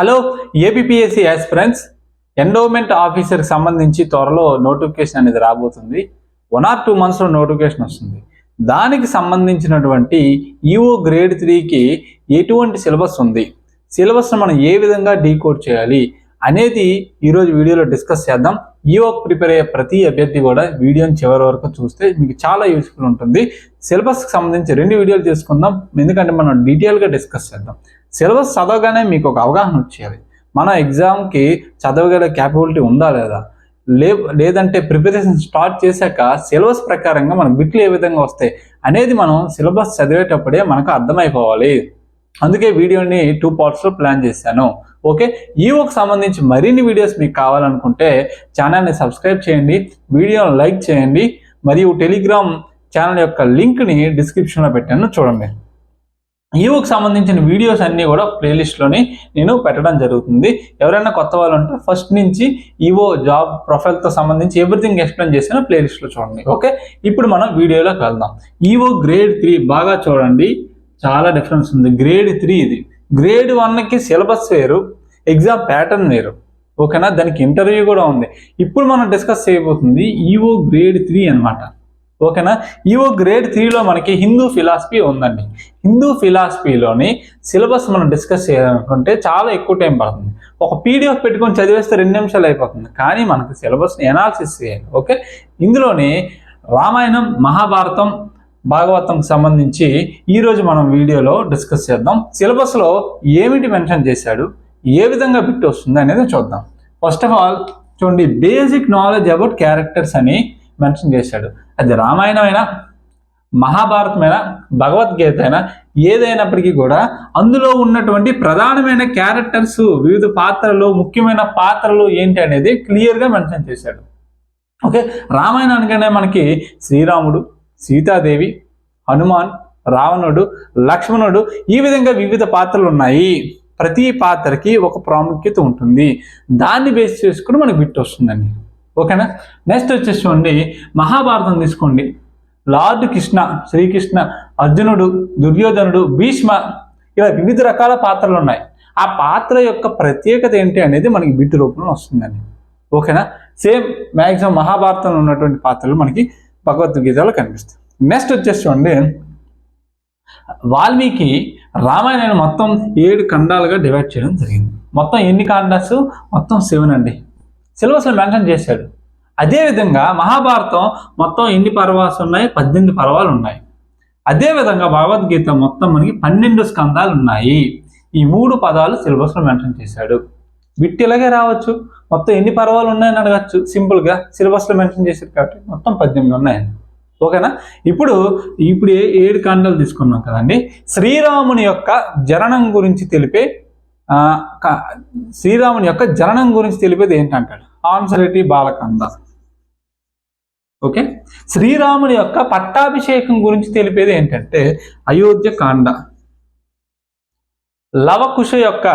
Hello APSC aspirants, endowment ఆఫీసర్కి సంబంధించి త్వరలో నోటిఫికేషన్ అనేది రాబోతుంది. 1 or 2 monthsలో నోటిఫికేషన్ వస్తుంది. దానికి సంబంధించినటువంటి ఈఓ గ్రేడ్ 3కి ఎటువంటి సిలబస్ ఉంది, సిలబస్ను మనం ఏ విధంగా డీకోడ్ చేయాలి అనేది ఈరోజు వీడియోలో డిస్కస్ చేద్దాం. ఈఓకి ప్రిపేర్ అయ్యే ప్రతి అభ్యర్థి కూడా వీడియోని చివరి వరకు చూస్తే మీకు చాలా యూస్ఫుల్ ఉంటుంది. సిలబస్కి సంబంధించి 2 వీడియోలు చేసుకుందాం, ఎందుకంటే మనం డీటెయిల్గా డిస్కస్ చేద్దాం. సిలబస్ చదవగానే మీకు ఒక అవగాహన వచ్చేది, మన ఎగ్జామ్కి చదవగల క్యాపబిలిటీ ఉందా లేదా, లేదంటే ప్రిపరేషన్ స్టార్ట్ చేశాక సిలబస్ ప్రకారంగా మన బిట్లు ఏ విధంగా వస్తాయి అనేది మనం సిలబస్ చదివేటప్పుడే మనకు అర్థమైపోవాలి. అందుకే వీడియోని 2 partsలో ప్లాన్ చేశాను. ఓకే, ఈఓకి సంబంధించి మరిన్ని వీడియోస్ మీకు కావాలనుకుంటే ఛానల్ని సబ్స్క్రైబ్ చేయండి, వీడియోని లైక్ చేయండి, మరియు టెలిగ్రామ్ ఛానల్ యొక్క లింక్ని డిస్క్రిప్షన్లో పెట్టాను, చూడండి. ఈఓకి సంబంధించిన వీడియోస్ అన్నీ కూడా ప్లేలిస్ట్లోని నేను పెట్టడం జరుగుతుంది. ఎవరైనా కొత్త వాళ్ళు ఉంటే ఫస్ట్ నుంచి ఈఓ జాబ్ ప్రొఫైల్తో సంబంధించి ఎవ్రీథింగ్ ఎక్స్ప్లెయిన్ చేసిన ప్లేలిస్ట్లో చూడండి. ఓకే, ఇప్పుడు మనం వీడియోలోకి వెళ్దాం. ఈఓ గ్రేడ్ 3 బాగా చూడండి, చాలా డిఫరెన్స్ ఉంది. గ్రేడ్ 3 ఇది. గ్రేడ్ 1కి సిలబస్ వేరు, ఎగ్జామ్ ప్యాటర్న్ వేరు. ఓకేనా, దానికి ఇంటర్వ్యూ కూడా ఉంది. ఇప్పుడు మనం డిస్కస్ చేయబోతుంది ఈఓ గ్రేడ్ 3 అనమాట. ఓకేనా, ఈఓ గ్రేడ్ 3లో మనకి హిందూ ఫిలాసఫీ ఉందండి. హిందూ ఫిలాసఫీలోని సిలబస్ మనం డిస్కస్ చేయాలనుకుంటే చాలా ఎక్కువ టైం పడుతుంది. ఒక పీడిఎఫ్ పెట్టుకొని చదివేస్తే 2 నిమిషాలు అయిపోతుంది, కానీ మనకి సిలబస్ని ఎనాలిసిస్ చేయాలి. ఓకే, ఇందులోని రామాయణం, మహాభారతం, భాగవతంకి సంబంధించి ఈరోజు మనం వీడియోలో డిస్కస్ చేద్దాం. సిలబస్లో ఏమిటి మెన్షన్ చేశాడు, ఏ విధంగా బిట్ వస్తుంది అనేది చూద్దాం. ఫస్ట్ ఆఫ్ ఆల్ చూడండి, బేసిక్ నాలెడ్జ్ అబౌట్ క్యారెక్టర్స్ అని మెన్షన్ చేశాడు. అది రామాయణమైనా, మహాభారతమైనా, భగవద్గీత అయినా ఏదైనప్పటికీ కూడా అందులో ఉన్నటువంటి ప్రధానమైన క్యారెక్టర్స్, వివిధ పాత్రలు, ముఖ్యమైన పాత్రలు ఏంటి అనేది క్లియర్గా మెన్షన్ చేశాడు. ఓకే, రామాయణానికనే మనకి శ్రీరాముడు, సీతాదేవి, హనుమాన్, రావణుడు, లక్ష్మణుడు, ఈ విధంగా వివిధ పాత్రలు ఉన్నాయి. ప్రతి పాత్రకి ఒక ప్రాముఖ్యత ఉంటుంది, దాన్ని బేస్ చేసుకుని మనకు బిట్ వస్తుందండి. ఓకేనా, నెక్స్ట్ వచ్చేసి చూడండి, మహాభారతం తీసుకోండి. లార్డ్ కృష్ణ, శ్రీకృష్ణ, అర్జునుడు, దుర్యోధనుడు, భీష్మ, ఇలా వివిధ రకాల పాత్రలు ఉన్నాయి. ఆ పాత్ర యొక్క ప్రత్యేకత ఏంటి అనేది మనకి బిట్ రూపంలో వస్తుందండి. ఓకేనా, సేమ్ మ్యాక్సిమం మహాభారతంలో ఉన్నటువంటి పాత్రలు మనకి భగవద్గీతలో కనిపిస్తాయి. నెక్స్ట్ వచ్చేసి చూడండి, వాల్మీకి రామాయణాన్ని మొత్తం 7 ఖండాలుగా డివైడ్ చేయడం జరిగింది. మొత్తం ఎన్ని ఖండాస్? మొత్తం 7 అండి. సిలబస్లో మెన్షన్ చేశాడు. అదేవిధంగా మహాభారతం మొత్తం ఎన్ని పర్వాలు ఉన్నాయి? 18 పర్వాలు ఉన్నాయి. అదేవిధంగా భగవద్గీత మొత్తం మనకి 12 స్కందాలు ఉన్నాయి. ఈ 3 పదాలు సిలబస్లో మెన్షన్ చేశాడు. బిట్ ఇలాగే రావచ్చు, మొత్తం ఎన్ని పర్వాలు ఉన్నాయని అడగచ్చు. సింపుల్గా సిలబస్లో మెన్షన్ చేశారు కాబట్టి మొత్తం 18 ఉన్నాయండి. ఓకేనా, ఇప్పుడు 7 కాండాలు తీసుకున్నాం కదండి. శ్రీరాముని యొక్క జననం గురించి తెలిపేది ఏంటంటాడు? ఆన్సరేటి బాలకాండ. ఓకే, శ్రీరాముని యొక్క పట్టాభిషేకం గురించి తెలిపేది ఏంటంటే అయోధ్య కాండ. లవకుశ యొక్క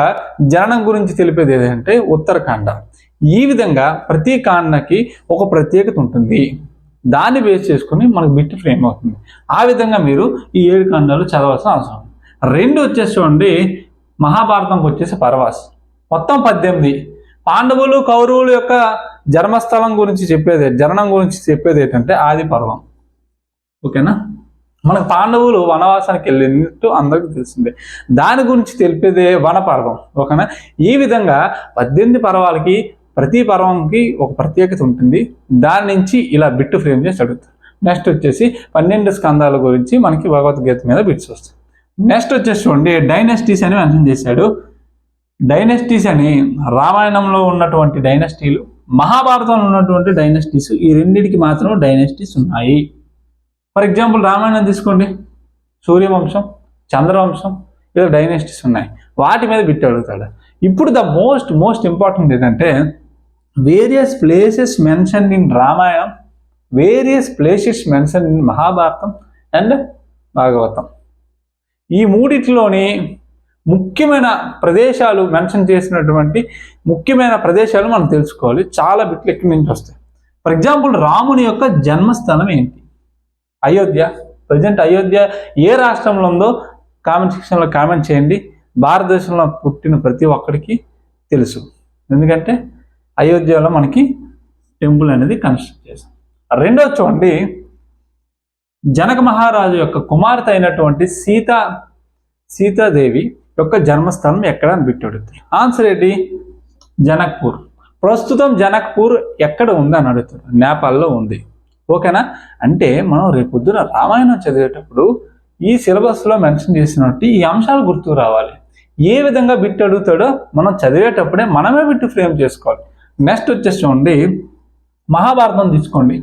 జననం గురించి తెలిపేది ఏంటంటే ఉత్తరకాండ. ఈ విధంగా ప్రతి కాండకి ఒక ప్రత్యేకత ఉంటుంది, దాన్ని బేస్ చేసుకుని మనకు బిట్ ఫ్రేమ్ అవుతుంది. ఆ విధంగా మీరు ఈ 7 ఖండాలు చదవాల్సిన అవసరం. 2 వచ్చేసి చూడండి, మహాభారతంకి వచ్చేసి పర్వాస్ మొత్తం 18. పాండవులు, కౌరవుల యొక్క జన్మస్థలం గురించి జననం గురించి చెప్పేది ఏంటంటే ఆది పర్వం. ఓకేనా, మనకు పాండవులు వనవాసానికి వెళ్ళినట్టు అందరికీ తెలిసిందే, దాని గురించి తెలిపేదే వనపర్వం. ఓకేనా, ఈ విధంగా 18 పర్వాలకి ప్రతి పర్వంకి ఒక ప్రత్యేకత ఉంటుంది. దాని నుంచి ఇలా బిట్ ఫ్రేమ్ చేసి అడుగుతారు. నెక్స్ట్ వచ్చేసి 12 స్కందాల గురించి మనకి భగవద్గీత మీద బిట్స్ వస్తాయి. నెక్స్ట్ వచ్చేసి చూడండి, డైనస్టీస్ అని మెన్షన్ చేశాడు. డైనస్టీస్ అని రామాయణంలో ఉన్నటువంటి డైనస్టీలు, మహాభారతంలో ఉన్నటువంటి డైనస్టీస్, ఈ రెండింటికి మాత్రం డైనస్టీస్ ఉన్నాయి. ఫర్ ఎగ్జాంపుల్ రామాయణం తీసుకోండి, సూర్యవంశం, చంద్రవంశం, ఇలా డైనస్టీస్ ఉన్నాయి. వాటి మీద బిట్ అడుగుతాడు. ఇప్పుడు ద మోస్ట్ ఇంపార్టెంట్ ఏంటంటే various places mention in Ramayanam, various places mention in Mahabharatam and Bhagavatam. ఈ మూడిట్లోని ముఖ్యమైన ప్రదేశాలు మెన్షన్ చేసినటువంటి ముఖ్యమైన ప్రదేశాలు మనం తెలుసుకోవాలి. చాలా బిట్లు ఎక్కడి నుంచి వస్తాయి. ఫర్ ఎగ్జాంపుల్ రాముని యొక్క జన్మస్థలం ఏంటి? అయోధ్య. ప్రజెంట్ అయోధ్య ఏ రాష్ట్రంలో ఉందో కామెంట్ సెక్షన్లో కామెంట్ చేయండి. భారతదేశంలో పుట్టిన ప్రతి ఒక్కరికి తెలుసు, ఎందుకంటే అయోధ్యలో మనకి టెంపుల్ అనేది కన్స్ట్రక్ట్ చేశాం. రెండోది చూడండి, జనక మహారాజు యొక్క కుమార్తె అయినటువంటి సీతాదేవి యొక్క జన్మస్థలం ఎక్కడ అని పెట్టాడు. ఆన్సర్ ఏంటి? జనక్పూర్. ప్రస్తుతం జనక్పూర్ ఎక్కడ ఉంది అని అడుగుతారు. నేపాల్లో ఉంది. ఓకేనా? అంటే మనం రేపొద్దున రామాయణం చదివేటప్పుడు ఈ సిలబస్లో మెన్షన్ చేసినట్టు ఈ అంశాలు గుర్తుకు రావాలి. ఏ విధంగా బిట్ అడుగుతాడో మనం చదివేటప్పుడే మనమే బిట్టు ఫ్రేమ్ చేసుకోవాలి. నెక్స్ట్ వచ్చేసి చూడండి, మహాభారతం తీసుకోండి.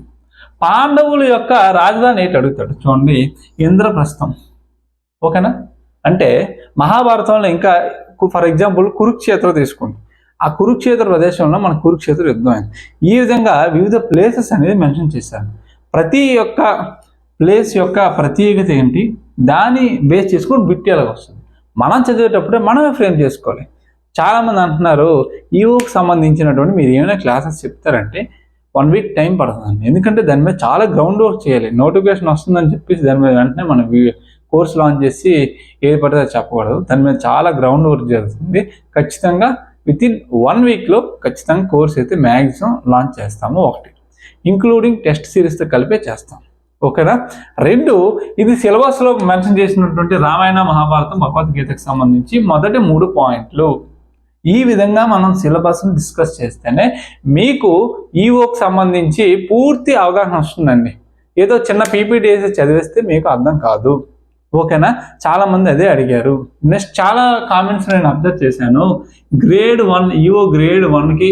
పాండవుల యొక్క రాజధాని ఏంటి అడుగుతాడు. చూడండి, ఇంద్రప్రస్థం. ఓకేనా? అంటే మహాభారతంలో ఇంకా ఫర్ ఎగ్జాంపుల్ కురుక్షేత్రం తీసుకోండి. ఆ కురుక్షేత్ర ప్రదేశంలో మన కురుక్షేత్ర యుద్ధం అయింది. ఈ విధంగా వివిధ ప్లేసెస్ అనేది మెన్షన్ చేశారు. ప్రతి ఒక్క ప్లేస్ యొక్క ప్రత్యేకత ఏంటి, దాన్ని బేస్ చేసుకొని బిట్ ఎలాగ వస్తుంది. మనం చదివేటప్పుడే మనమే ఫ్రేమ్ చేసుకోవాలి. చాలామంది అంటున్నారు ఈవోకి సంబంధించినటువంటి మీరు ఏమైనా క్లాసెస్ చెప్తారంటే 1 వీక్ టైం పడుతుందండి. ఎందుకంటే దాని మీద చాలా గ్రౌండ్ వర్క్ చేయాలి. నోటిఫికేషన్ వస్తుందని చెప్పేసి దాని మీద వెంటనే మనం కోర్స్ లాంచ్ చేసి ఏది పడితే చెప్పకూడదు. దాని మీద చాలా గ్రౌండ్ వర్క్ జరుగుతుంది. ఖచ్చితంగా వితిన్ 1 వీక్లో ఖచ్చితంగా కోర్స్ అయితే మ్యాక్సిమం లాంచ్ చేస్తాము. 1 ఇంక్లూడింగ్ టెస్ట్ సిరీస్తో కలిపే చేస్తాం. ఓకేనా? 2 ఇది సిలబస్లో మెన్షన్ చేసినటువంటి రామాయణ మహాభారతం భగవద్గీతకు సంబంధించి మొదటి 3 పాయింట్లు. ఈ విధంగా మనం సిలబస్ని డిస్కస్ చేస్తేనే మీకు ఈవోకి సంబంధించి పూర్తి అవగాహన వస్తుందండి. ఏదో చిన్న పీపీటీ వేసి చదివేస్తే మీకు అర్థం కాదు. ఓకేనా? చాలామంది అదే అడిగారు. నెక్స్ట్ చాలా కామెంట్స్ నేను అబ్జర్వ్ చేశాను. గ్రేడ్ 1 ఈవో గ్రేడ్ 1కి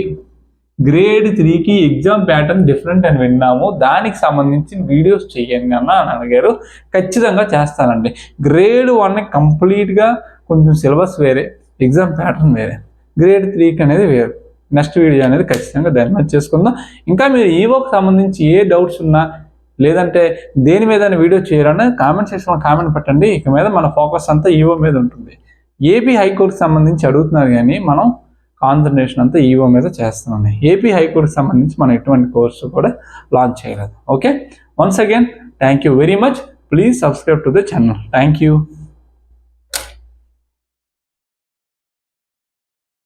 గ్రేడ్ 3కి ఎగ్జామ్ ప్యాటర్న్ డిఫరెంట్ అని విన్నాము, దానికి సంబంధించి వీడియోస్ చేయండి అని అడిగారు. ఖచ్చితంగా చేస్తానండి. గ్రేడ్ 1 కంప్లీట్గా కొంచెం సిలబస్ వేరే, ఎగ్జామ్ ప్యాటర్న్ వేరే. గ్రేడ్ 3కి అనేది వేరు. నెక్స్ట్ వీడియో అనేది ఖచ్చితంగా దాని మీద చేసుకుందాం. ఇంకా మీరు ఈవోకి సంబంధించి ఏ డౌట్స్ ఉన్నా లేదంటే దేని మీద వీడియో చేయాలన్నా కామెంట్ సెక్షన్లో కామెంట్ పెట్టండి. ఇక మీద మన ఫోకస్ అంతా ఈవో మీద ఉంటుంది. ఏపీ హైకోర్టుకి సంబంధించి అడుగుతున్నారు కానీ మనం కాన్సన్ట్రేషన్ అంతా ఈవో మీద చేస్తున్నాం. ఏపీ హైకోర్టుకి సంబంధించి మనం ఎటువంటి కోర్సు కూడా లాంచ్ చేయలేదు. Okay, once again thank you very much. Please subscribe to the channel. Thank you.